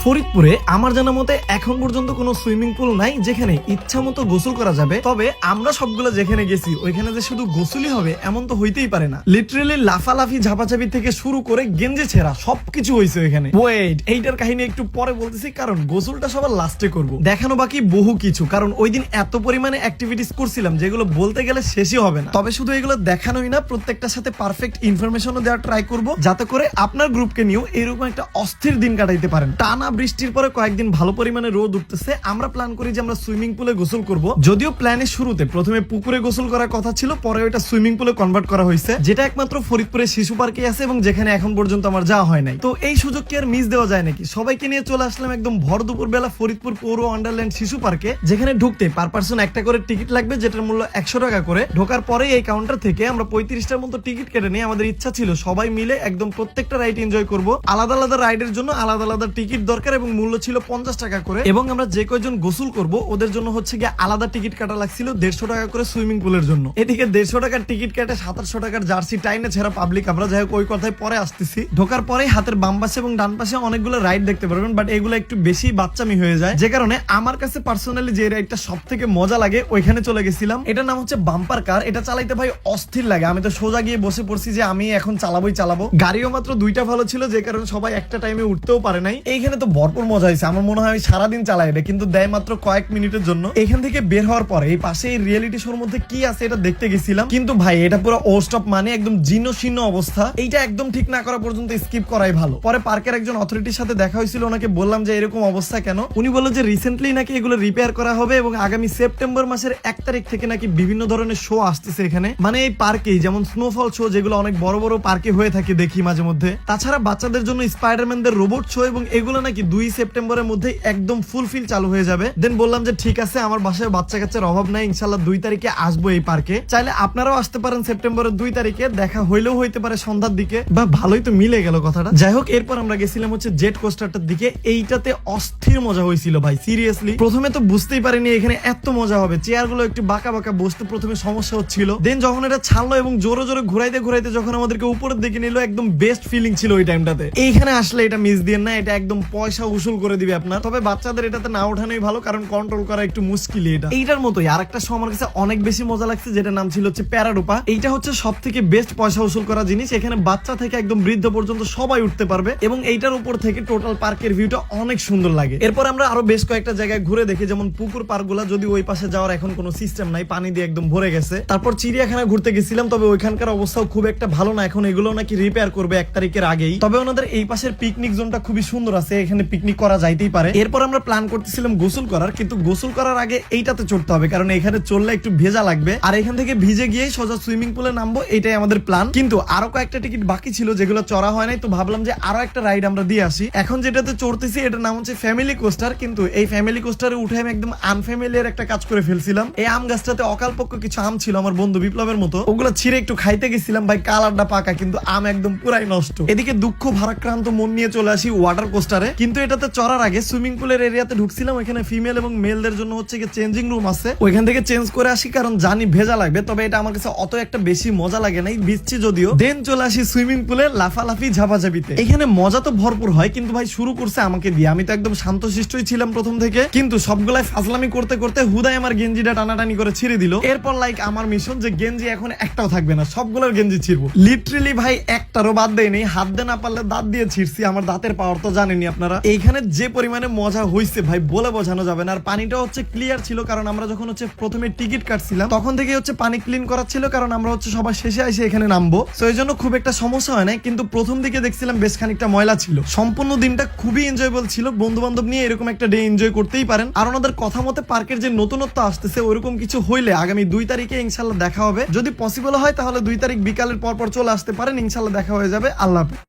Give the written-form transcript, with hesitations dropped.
ফরিদপুরে আমার জানা মতে এখন পর্যন্ত কোনো সুইমিং পুল নাই যেখানে ইচ্ছা মতো গোসল করা যাবে। তবে আমরা সবগুলো যেখানে গেছি ওইখানে যে শুধু গোসলই হবে এমন তো হইতেই পারে না। লিটারেলি লাফালাফি ঝাপাঝাপি থেকে শুরু করে গেঞ্জে ছেঁড়া সবকিছু হয়েছে ওইখানে। ওয়েট, এইটার কাহিনী একটু পরে বলতেছি, কারণ গোসলটা সবার লাস্টে করব। দেখানো বাকি বহু কিছু, কারণ ওই দিন এত পরিমাণে অ্যাক্টিভিটিস করছিলাম যেগুলো বলতে গেলে শেষই হবে না। তবে শুধু এগুলো দেখানোই না, প্রত্যেকটার সাথে পারফেক্ট ইনফরমেশনও দেওয়ার ট্রাই করব, যাতে করে আপনার গ্রুপকে নিয়েও এরকম একটা অস্থির দিন কাটাইতে পারেন। টানা বৃষ্টির পরে কয়েকদিন ভালো পরিমাণে রোদ উঠতেছে, আমরা প্ল্যান করি যে আমরা সুইমিং পুলে গোসল করব। যদিও প্ল্যানের শুরুতে প্রথমে পুকুরে গোসল করার কথা ছিল, পরে ওটা সুইমিং পুলে কনভার্ট করা হয়েছে, যেটা একমাত্র ফরিদপুরে শিশু পার্কে আছে এবং যেখানে এখন পর্যন্ত আমার যাওয়া হয় নাই। তো এই সুযোগ কি আর মিস দেওয়া যায় নাকি? সবাইকে নিয়ে চলে আসলাম একদম ভর দুপুর বেলা ফরিদপুর পৌর ওয়ান্ডারল্যান্ড শিশু পার্কে, যেখানে ঢুকতে পার পার্সন একটা করে টিকিট লাগবে, যেটার মূল্য 100 টাকা করে। ঢোকার পরে এই কাউন্টার থেকে আমরা 35টার মতো টিকিট কেটে নিয়ে আমাদের ইচ্ছা ছিল সবাই মিলে একদম প্রত্যেকটা রাইড এনজয় করব। আলাদা আলাদা রাইডের জন্য আলাদা আলাদা টিকিট দরকার এবং মূল্য ছিল 50 টাকা করে। এবং আমরা যে কয়জন গোসল করব ওদের জন্য হচ্ছে গিয়ে আলাদা টিকিট কাটা লাগছিল 150 টাকা করে সুইমিং পুলের জন্য। এদিকে 150 টাকার টিকিট কেটে 2700 টাকার জার্সি টাইনে ছেড়া পাবলিক আমরা, যাই হোক ওই কথায় পরে আসতেছি। ঢোকার পরে হাতের বাম পাশে এবং ডান পাশে অনেকগুলো রাইড দেখতে পারবেন, বাট এগুলো একটু বেশি বাচ্চামি হয়ে যায়, যে কারণে আমার কাছে পার্সোনালি যে রাইডটা সব থেকে মজা লাগে ওইখানে চলে গেছিলাম। এটার নাম হচ্ছে বাম্পার কার। এটা চালাইতে ভাই অস্থির লাগে। আমি তো সোজা গিয়ে বসে পড়ছি যে আমি এখন চালাবো। গাড়িও মাত্র 2টা ভালো ছিল, যে কারণে সবাই একটা টাইমে উঠতেও পারে নাই। এইখানে তো ভরপুর মজা হয়েছে। আমার মনে হয় আমি সারাদিন চালাই এটা, কিন্তু দেয় মাত্র কয়েক মিনিটের জন্য। এখান থেকে বের হওয়ার পরে এই পাশে এই রিয়েলিটি শোর মধ্যে কি আছে এটা দেখতে গেছিলাম, কিন্তু ভাই এটা পুরো ওস্টপ, মানে একদম জীর্ণশীর্ণ অবস্থা। এইটা একদম ঠিক না করা পর্যন্ত স্কিপ করাই ভালো। পরে পার্কের একজন অথরিটির সাথে দেখা হয়েছিল, ওনাকে বললাম যে এরকম অবস্থা কেন। উনি বলল যে রিসেন্টলি নাকি এগুলো রিপেয়ার করা হবে এবং আগামী সেপ্টেম্বর মাসের 1 তারিখ থেকে নাকি বিভিন্ন ধরনের শো আসতেছে এখানে, মানে এই পার্কেই, যেমন স্নোফল শো যেগুলো অনেক বড় বড় পার্কে হয়ে থাকে দেখি মাঝে মধ্যে। তাছাড়া বাচ্চাদের জন্য স্পাইডারম্যানদের রোবট শো, এবং এগুলো নাকি 2 সেপ্টেম্বরের মধ্যে একদম ফুলফিল চালু হয়ে যাবে। দেন বললাম যে ঠিক আছে, আমার বাসায় বাচ্চা কাচ্চার অভাব নাই, ইনশাল্লাহ 2 তারিখে আসবো এই পার্কে। চাইলে আপনারাও আসতে পারেন সেপ্টেম্বরের 2 তারিখে। দেখা হইলেও হইতে পারে সন্ধ্যার দিকে, বা ভালোই তো মিলে গেল কথাটা। যাই হোক, এরপর আমরা গেছিলাম হচ্ছে জেট কোস্টারটার দিকে। এইটাতে অস্থির মজা হয়েছিল ভাই, সিরিয়াসলি। প্রথমে তো বুঝতেই পারিনি এখানে এত মজা হবে। চেয়ারগুলো একটু বাঁকা বাঁকা, বসতে প্রথমে সমস্যা হচ্ছিল। দেন যখন এটা ছাড়লো এবং জোরে জোরে ঘুরাইতে ঘুরাইতে যখন আমাদেরকে উপরের দিকে নিল, একদম বেস্ট ফিলিং ছিল ওই টাইমটাতে। এইখানে আসলে এটা মিস দিয়ে না, এটা একদম পয়সা উসুল করে দিবে আপনার। তবে বাচ্চাদের এটাতে না ওঠানোই ভালো, কারণ কন্ট্রোল করা একটু মুশকিল। এটা এইটার মতোই আরেকটা শো আমার কাছে অনেক বেশি মজা লাগছে, যেটা নাম ছিল হচ্ছে প্যারাডোপা। এইটা হচ্ছে সব থেকে বেস্ট পয়সা উসুল করা জিনিস। এখানে বাচ্চা থেকে একদম বৃদ্ধ পর্যন্ত সবাই উঠতে পারবে, এবং এইটার উপর থেকে টোটাল পার্কের ভিউটা অনেক সুন্দর লাগে। এরপর আমরা আরো বেশ কয়েকটা জায়গায় ঘুরে দেখি, যেমন পুকুর পার্কগুলা, যদি ওই পাশে যাওয়ার এখন কোনো সিস্টেম নাই, পানি দিয়ে একদম ভরে গেছে। তারপর চিড়িয়াখানা ঘুরতে গেছিলাম, তবে ওইখানকার অবস্থাও খুব একটা ভালো না। এখন এগুলো নাকি রিপেয়ার করবে 1 তারিখের আগেই। তবে ওনাদের এই পাশের পিকনিক জোনটা খুবই সুন্দর আছে, এখানে পিকনিক করা যাইতেই পারে। এরপর আমরা প্ল্যান করতেছিলাম গোসল করার, কিন্তু গোসল করার আগে এইটাতে চড়তে হবে, কারণ এখানে চললে একটু ভেজা লাগবে, আর এখান থেকে ভিজে গিয়ে সোজা সুইমিং পুলে নামবো, এটাই আমাদের প্ল্যান। কিন্তু আরো কয়েকটা টিকিট বাকি ছিল যেগুলো চড়া হয় নাই, তো ভাবলাম যে আরো একটা রাইড আমরা দিয়ে আসি। এখন যেটাতে চড়তেছি এটার নাম হচ্ছে ফ্যামিলি কোস্টার, কিন্তু এই ফ্যামিলি কোস্টারে উঠে আমি একদম আনফ্যামিলিয়ার একটা কাজ করে ফেলছিলাম। এই আম গাছটাতে অকালপক্ষ কিছু আম ছিল আমার বন্ধু বিপ্লবের মতো, ওগুলো ছিঁড়ে একটু খাইতে গেছিলাম ভাই, কালারটা পাকা কিন্তু আম একদম পুরাই নষ্ট। এদিকে দুঃখ ভারাক্রান্ত মন নিয়ে চলে আসি ওয়াটার কোস্টারে, কিন্তু এটাতে চড়ার আগে সুইমিং পুলের এরিয়াতে ঢুকছিলাম। ওইখানে ফিমেল এবং মেলদের জন্য হচ্ছে কি চেঞ্জিং রুম আছে, ওইখান থেকে চেঞ্জ করে আসি, কারণ জানি ভেজা লাগবে। তবে এটা আমার কাছে অত একটা বেশি মজা লাগে নাই, ভিজছি যদিও। দেন চলে আসি সুইমিং পুলে লাফালাফি ঝাপাঝাপিতে। এখানে মজা তো ভরপুর হয়, কিন্তু ভাই শুরু করছে আমাকে দিয়ে। আমি তো একদম শান্তশিষ্টই ছিলাম প্রথম থেকে, কিন্তু সবগুলাই ফাজলামি করতে করতে হুদাই আমার গেঞ্জিটা টানাটানি করে ছিঁড়ে দিল। এরপর লাইক আমার মিশন যে গেঞ্জি এখন একটাও থাকবে না, সবগুলোর গেঞ্জি ছিঁড়বো। লিটারেলি ভাই একটারও বাদ দেয়নি, হাত দিয়ে না পারলে দাঁত দিয়ে ছিঁড়ছি। আমার দাঁতের পাওয়ার তো জানেনি আপনারা। এইখানে যে পরিমাণে মজা হয়েছে ভাই বলে বোঝানো যাবে না। আর পানিটা হচ্ছে ক্লিয়ার ছিল, কারণ আমরা যখন হচ্ছে প্রথমে টিকিট কাটছিলাম তখন থেকে হচ্ছে পানি ক্লিন করা ছিল, কারণ আমরা হচ্ছে সবার শেষে এসে এখানে নামবো, তো এই জন্য খুব একটা সমস্যা হয় না। কিন্তু প্রথম দিকে দেখছিলাম বেশ খানিকটা ময়লা ছিল। সম্পূর্ণ দিনটা খুবই এনজয়েবল ছিল। বন্ধু বান্ধব নিয়ে এরকম একটা ডে এনজয় করতেই পারেন। আর ওনাদের কথা মতে পার্কের যে নতুনত্ব আসতেছে ওইরকম কিছু হইলে আগামী 2 তারিখে ইনশাল্লাহ দেখা হবে। যদি পসিবল হয় তাহলে 2 তারিখ বিকালের পর চলে আসতে পারেন, ইনশাল্লাহ দেখা হয়ে যাবে। আল্লাহ হাফেজ।